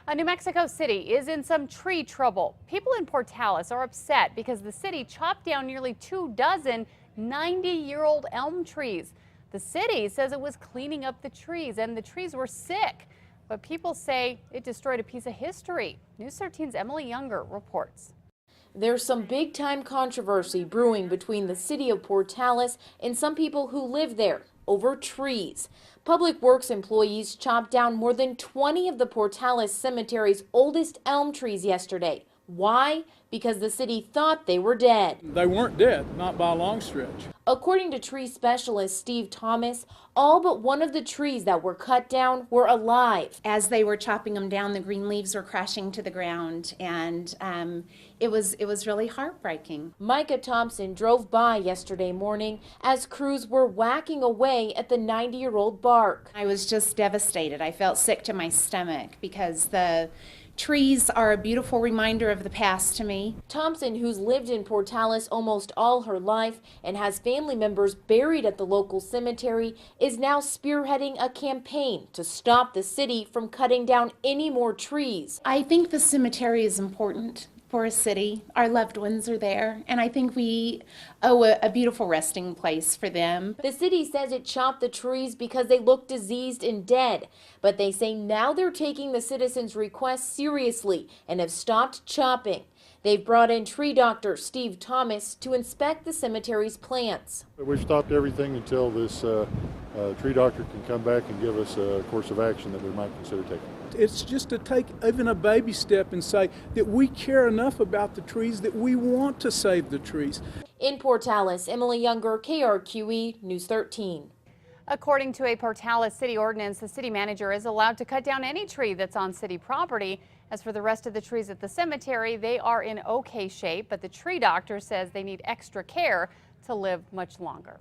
A New Mexico City is in some tree trouble. People in Portales are upset because the city chopped down nearly 24 90-year-old elm trees. The city says it was cleaning up the trees and the trees were sick. But people say it destroyed a piece of history. News 13's Emily Younger reports. There's some big-time controversy brewing between the city of Portales and some people who live there over trees. Public Works employees chopped down more than 20 of the Portales Cemetery's oldest elm trees yesterday. Why? Because the city thought they were dead. They weren't dead, not by a long stretch. According to tree specialist Steve Thomas, all but one of the trees that were cut down were alive. As they were chopping them down, the green leaves were crashing to the ground, and it was really heartbreaking. Micah Thompson drove by yesterday morning as crews were whacking away at the 90-year-old bark. I was just devastated. I felt sick to my stomach because the trees are a beautiful reminder of the past to me. Thompson, who's lived in Portales almost all her life and has family members buried at the local cemetery, is now spearheading a campaign to stop the city from cutting down any more trees. I think the cemetery is important for a city. Our loved ones are there, and I think we owe a beautiful resting place for them. The city says it chopped the trees because they look diseased and dead, but they say now they're taking the citizens' requests seriously and have stopped chopping. They've brought in tree doctor Steve Thomas to inspect the cemetery's plants. We've stopped everything until this tree doctor can come back and give us a course of action that we might consider taking. It's just to take even a baby step and say that we care enough about the trees that we want to save the trees. In Portales, Emily Younger, KRQE, News 13. According to a Portales city ordinance, the city manager is allowed to cut down any tree that's on city property. As for the rest of the trees at the cemetery, they are in okay shape, but the tree doctor says they need extra care to live much longer.